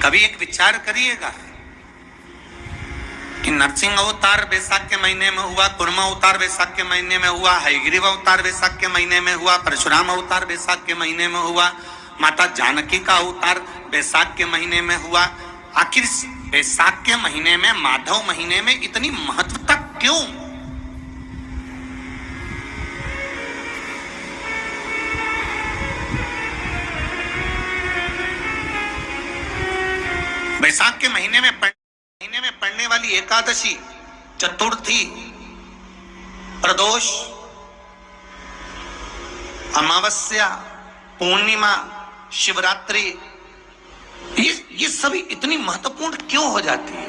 कभी एक विचार करिएगा कि नरसिंह अवतार बैसाख के महीने में हुआ, कुर्मा अवतार बैसाख के महीने में हुआ, हयग्रीव अवतार बैसाख के महीने में हुआ, परशुराम अवतार बैसाख के महीने में हुआ, माता जानकी का अवतार बैसाख के महीने में हुआ। आखिर बैसाख के महीने में, माधव महीने में इतनी महत्वता क्यों? बैसाख के महीने में पड़ने वाली एकादशी, चतुर्थी, प्रदोष, अमावस्या, पूर्णिमा, शिवरात्रि, ये सभी इतनी महत्वपूर्ण क्यों हो जाती है?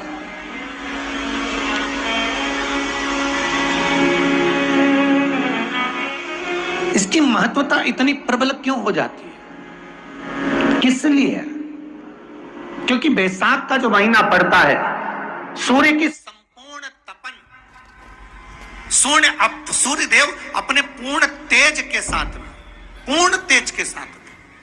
इसकी महत्वता इतनी प्रबल क्यों हो जाती है? किस लिए? क्योंकि बैसाख का जो महीना पड़ता है, सूर्य की संपूर्ण तपन, सूर्य देव अपने पूर्ण तेज के साथ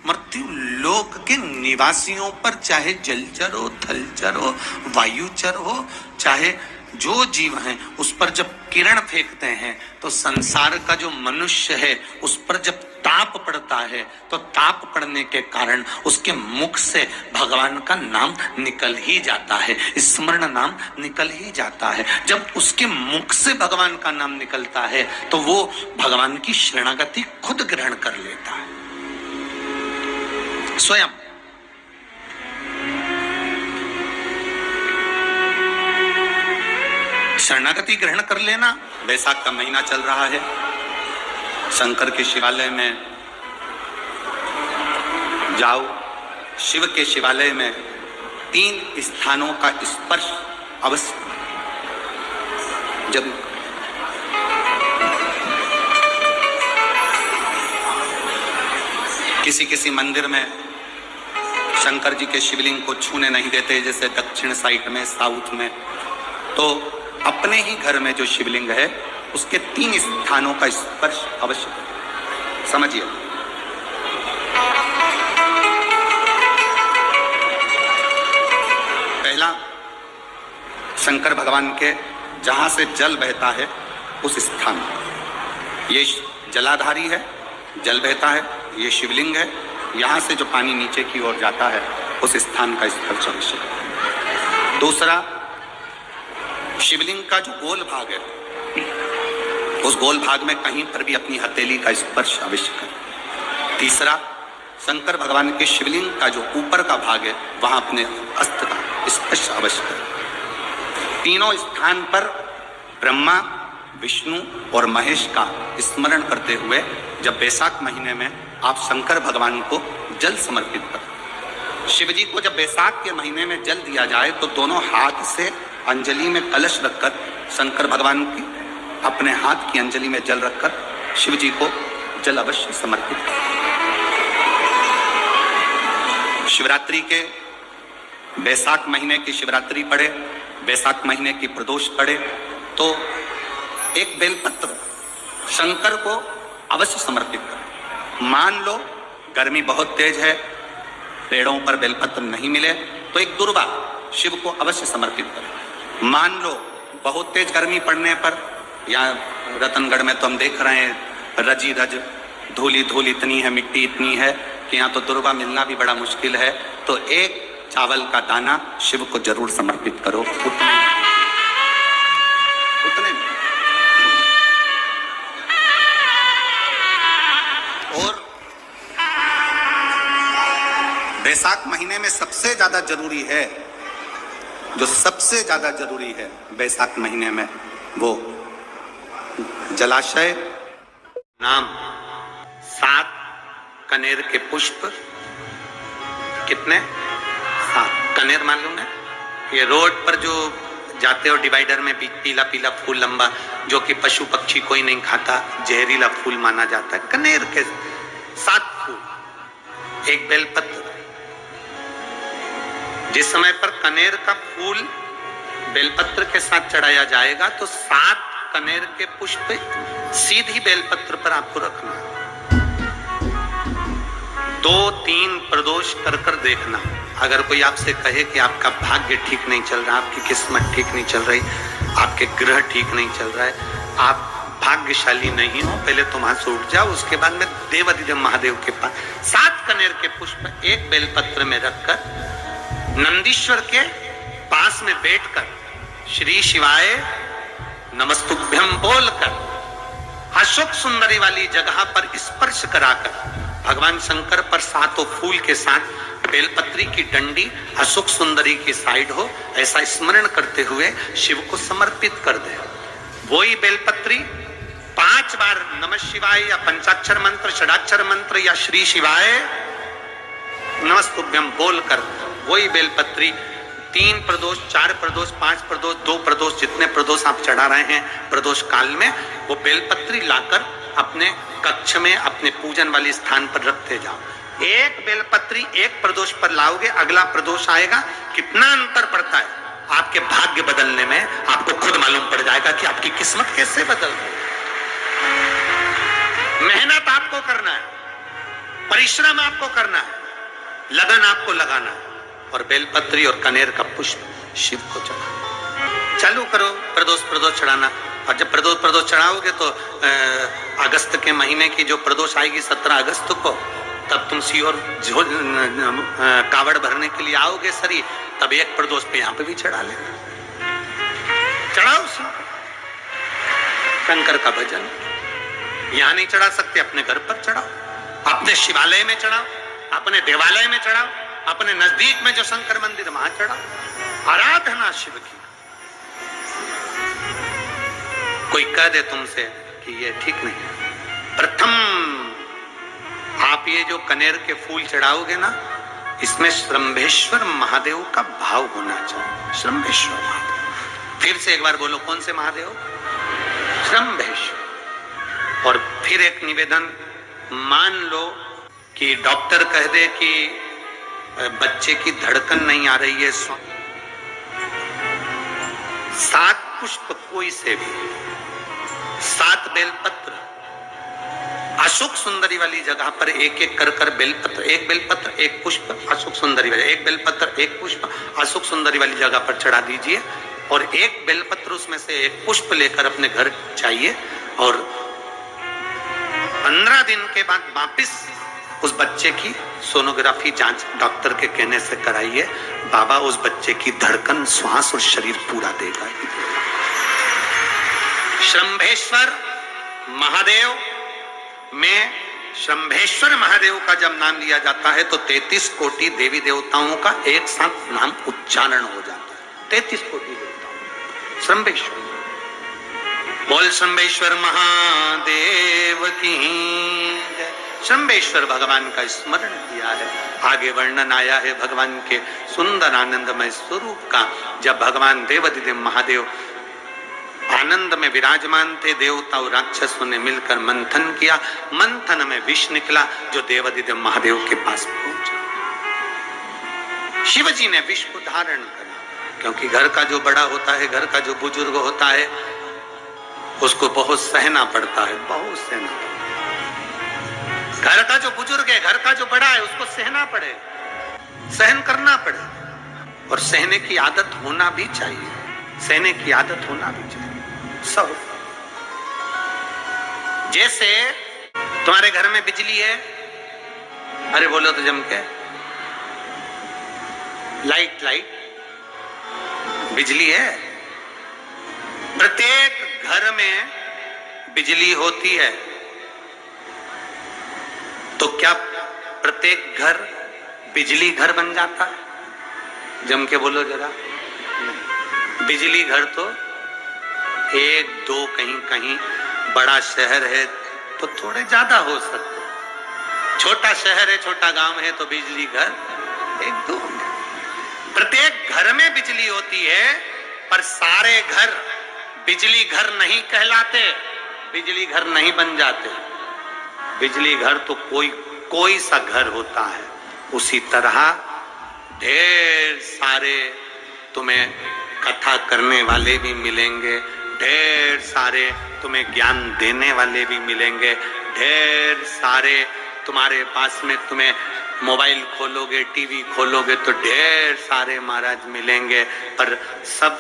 मृत्यु लोक के निवासियों पर, चाहे जलचर हो, थलचर हो, वायुचर हो, चाहे जो जीव हैं, उस पर जब किरण फेंकते हैं तो संसार का जो मनुष्य है उस पर जब ताप पड़ता है तो ताप पड़ने के कारण उसके मुख से भगवान का नाम निकल ही जाता है, स्मरण नाम निकल ही जाता है। जब उसके मुख से भगवान का नाम निकलता है तो वो भगवान की शरणागति खुद ग्रहण कर लेता है स्वयं। शरणागति ग्रहण कर लेना। बैसाख का महीना चल रहा है, शंकर के शिवालय में जाओ, शिव के शिवालय में 3 स्थानों का स्पर्श अवश्य। जब किसी मंदिर में शंकर जी के शिवलिंग को छूने नहीं देते, जैसे दक्षिण साइड में, साउथ में, तो अपने ही घर में जो शिवलिंग है उसके 3 स्थानों का स्पर्श अवश्य समझिए। पहला, शंकर भगवान के जहां से जल बहता है उस स्थान, ये जलाधारी है, जल बहता है, ये शिवलिंग है, यहां से जो पानी नीचे की ओर जाता है उस स्थान का स्पर्श अवश्य। दूसरा, शिवलिंग का जो गोल भाग है उस गोल भाग में कहीं पर भी अपनी हथेली का स्पर्श अवश्य करें। तीसरा, शंकर भगवान के शिवलिंग का जो ऊपर का भाग है वहां अपने अस्त्र का स्पर्श अवश्य करें। तीनों स्थान पर ब्रह्मा, विष्णु और महेश का स्मरण करते हुए जब बैसाख महीने में आप शंकर भगवान को जल समर्पित करें। शिव जी को जब बैसाख के महीने में जल दिया जाए तो दोनों हाथ से अंजलि में कलश रखकर, शंकर भगवान की अपने हाथ की अंजलि में जल रखकर शिव जी को जल अवश्य समर्पित करें। शिवरात्रि के, बैसाख महीने की शिवरात्रि पड़े, बैसाख महीने की प्रदोष पड़े तो एक बेलपत्र शंकर को अवश्य समर्पित करें। मान लो गर्मी बहुत तेज है, पेड़ों पर बेलपत्र नहीं मिले तो एक दुर्वा शिव को अवश्य समर्पित करें। मान लो बहुत तेज गर्मी पड़ने पर, यहाँ रतनगढ़ में तो हम देख रहे हैं रजी रज, धूल इतनी है, मिट्टी इतनी है कि यहाँ तो दुर्वा मिलना भी बड़ा मुश्किल है, तो एक चावल का दाना शिव को जरूर समर्पित करो। उतने और बैसाख महीने में सबसे ज्यादा जरूरी है, जो सबसे ज्यादा जरूरी है बैसाख महीने में, वो जलाशय नाम 7 कनेर के पुष्प। कितने? 7 कनेर मालूम है? ये रोड पर जो जाते हो डिवाइडर में पीला पीला फूल लंबा, जो कि पशु पक्षी कोई नहीं खाता, जहरीला फूल माना जाता है। कनेर के 7 फूल, एक बेलपत्र। जिस समय पर कनेर का फूल बेलपत्र के साथ चढ़ाया जाएगा तो 7 कनेर के पुष्प सीधी बेलपत्र पर आपको रखना। 2-3 प्रदोष कर देखना, अगर कोई आपसे कहे कि आपका भाग्य ठीक नहीं चल रहा, आपकी किस्मत ठीक नहीं चल रही, आपके ग्रह ठीक नहीं चल रहा है, आप भाग्यशाली नहीं हो, पहले तुम वहां से उठ जाओ। उसके बाद में देवाधिदेव महादेव के पास 7 कनेर के पुष्प एक बेलपत्र में रखकर नंदीश्वर के पास में बैठकर श्री शिवाय नमस्तुभ्यम बोलकर अशोक सुंदरी वाली जगह पर स्पर्श कराकर भगवान शंकर पर 7 फूल के साथ बेलपत्री की डंडी अशोक सुंदरी की साइड हो, ऐसा स्मरण करते हुए शिव को समर्पित कर दे। वही बेलपत्री 5 बार नमः शिवाय या पंचाक्षर मंत्र, षडाक्षर मंत्र या श्री शिवाय नमस्तुभ्यम बोलकर वही बेलपत्री 3 प्रदोष, 4 प्रदोष, 5 प्रदोष, 2 प्रदोष, जितने प्रदोष आप चढ़ा रहे हैं प्रदोष काल में, वो बेलपत्री लाकर अपने कक्ष में अपने पूजन वाले स्थान पर रखते जाओ। एक बेलपत्री एक प्रदोष पर लाओगे, अगला प्रदोष आएगा, कितना अंतर पड़ता है आपके भाग्य बदलने में, आपको खुद मालूम पड़ जाएगा कि आपकी किस्मत कैसे बदल रही है। मेहनत आपको करना है, परिश्रम आपको करना है, लगन आपको लगाना है, और बेलपत्री और कनेर का पुष्प शिव को चढ़ा चालू करो प्रदोष चढ़ाना। और जब प्रदोष चढ़ाओगे तो अगस्त के महीने की जो प्रदोष आएगी 17 अगस्त को, तब तुम सीहोर कावड़ भरने के लिए आओगे सरी, तब एक प्रदोष पे यहाँ पे भी चढ़ा लेना, चढ़ाओ शंकर का भजन। यहाँ नहीं चढ़ा सकते, अपने घर पर चढ़ाओ, अपने शिवालय में चढ़ाओ, अपने देवालय में चढ़ाओ, अपने नजदीक में जो शंकर मंदिर वहां चढ़ाओ, आराधना शिव की। कोई कह दे तुमसे कि ये ठीक नहीं है, प्रथम आप ये जो कनेर के फूल चढ़ाओगे ना, इसमें श्रंभेश्वर महादेव का भाव होना चाहिए। श्रंभेश्वर महादेव, फिर से एक बार बोलो, कौन से महादेव? श्रंभेश्वर। और फिर एक निवेदन, मान लो कि डॉक्टर कह दे कि बच्चे की धड़कन नहीं आ रही है, 7 पुष्प कोई से भी, 7 बेलपत्र अशोक सुंदरी वाली जगह पर एक एक कर बेलपत्र, एक बेलपत्र एक पुष्प अशोक सुंदरी वाली, एक बेलपत्र एक पुष्प अशोक सुंदरी वाली जगह पर चढ़ा दीजिए, और एक बेलपत्र उसमें से एक पुष्प लेकर अपने घर चाहिए, और 15 दिन के बाद वापिस उस बच्चे की सोनोग्राफी जांच डॉक्टर के कहने से कराइए। बाबा उस बच्चे की धड़कन, श्वास और शरीर पूरा देगा। श्रंभेश्वर महादेव में, श्रंभेश्वर महादेव का जब नाम लिया जाता है तो 33 कोटि देवी देवताओं का एक साथ नाम उच्चारण हो जाता है। 33 कोटि देवताओं, श्रंभेश्वर। बोल श्रंभेश्वर महादेव की जय। श्रंभेश्वर भगवान का स्मरण किया है। आगे वर्णन आया है भगवान के सुंदर आनंदमय स्वरूप का। जब भगवान देवाधिदेव महादेव आनंद में विराजमान थे, देवता और राक्षसों ने मिलकर मंथन किया, मंथन में विष निकला जो देवाधिदेव महादेव के पास पहुंचा। शिव जी ने विष को धारण करा, क्योंकि घर का जो बड़ा होता है, घर का जो बुजुर्ग होता है, उसको बहुत सहना पड़ता है, बहुत सहना पड़ता है। घर का जो बुजुर्ग है, घर का जो बड़ा है, उसको सहना पड़े, सहन करना पड़े, और सहने की आदत होना भी चाहिए, सहने की आदत होना भी चाहिए सब। जैसे तुम्हारे घर में बिजली है, अरे बोलो तो जम के, लाइट बिजली है, प्रत्येक घर में बिजली होती है, तो क्या प्रत्येक घर बिजली घर बन जाता है? जम के बोलो जरा। बिजली घर तो 1 2 कहीं बड़ा शहर है तो थोड़े ज्यादा हो सकते, छोटा शहर है, छोटा गांव है तो बिजली घर 1 2। प्रत्येक घर में बिजली होती है, पर सारे घर बिजली घर नहीं कहलाते, बिजली घर नहीं बन जाते। बिजली घर तो कोई सा घर होता है। उसी तरह ढेर सारे तुम्हें कथा करने वाले भी मिलेंगे, ढेर सारे तुम्हें ज्ञान देने वाले भी मिलेंगे, ढेर सारे तुम्हारे पास में तुम्हें मोबाइल खोलोगे, टीवी खोलोगे तो ढेर सारे महाराज मिलेंगे, पर सब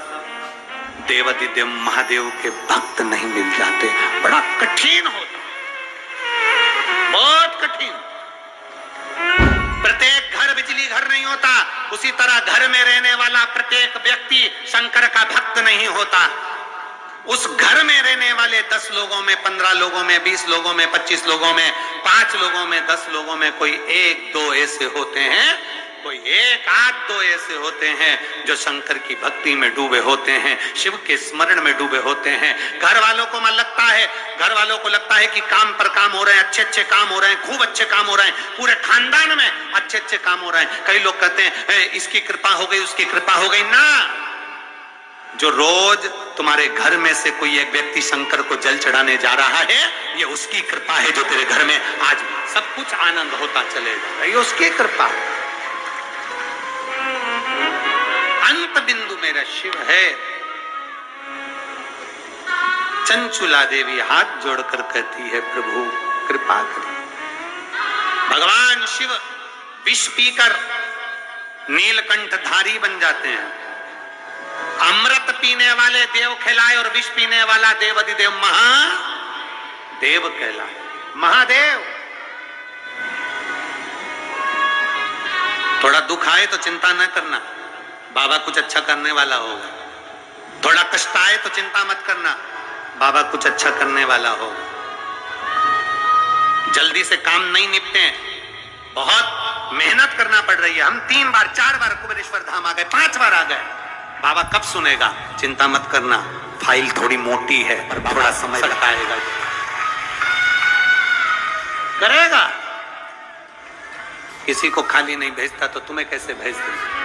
देवाधिदेव महादेव के भक्त नहीं मिल जाते। बड़ा कठिन होता, बहुत कठिन। प्रत्येक घर बिजली घर नहीं होता, उसी तरह घर में रहने वाला प्रत्येक व्यक्ति शंकर का भक्त नहीं होता। उस घर में रहने वाले 10 लोगों में, 15 लोगों में, 20 लोगों में, 25 लोगों में, 5 लोगों में, 10 लोगों में कोई 1-2 ऐसे होते हैं, कोई 1-2 ऐसे होते हैं जो शंकर की भक्ति में डूबे होते हैं, शिव के स्मरण में डूबे होते हैं। घर वालों को घर वालों को लगता है कि काम पर काम हो रहे हैं, अच्छे अच्छे काम हो रहे हैं, खूब अच्छे काम हो रहे हैं, पूरे खानदान में अच्छे अच्छे काम हो रहे हैं। कई लोग कहते हैं इसकी कृपा हो गई, उसकी कृपा हो गई ना। जो रोज तुम्हारे घर में से कोई एक व्यक्ति शंकर को जल चढ़ाने जा रहा है, ये उसकी कृपा है जो तेरे घर में आज सब कुछ आनंद होता चलेगा, ये उसकी कृपा है। अंत बिंदु मेरा शिव है। चंचुला देवी हाथ जोड़कर कहती है, प्रभु कृपा करो। भगवान शिव विष पीकर नीलकंठधारी बन जाते हैं। अमृत पीने वाले देव कहलाए और विष पीने वाला देवाधिदेव महादेव कहलाए। महादेव। थोड़ा दुख आए तो चिंता न करना, बाबा कुछ अच्छा करने वाला होगा। थोड़ा कष्ट आए तो चिंता मत करना, बाबा कुछ अच्छा करने वाला होगा। जल्दी से काम नहीं निपटे, बहुत मेहनत करना पड़ रही है। हम 3 बार 4 बार कुबेरेश्वर धाम आ गए, 5 बार आ गए, बाबा कब सुनेगा? चिंता मत करना, फाइल थोड़ी मोटी है पर थोड़ा समय लगाएगा, करेगा। किसी को खाली नहीं भेजता तो तुम्हें कैसे भेज दें?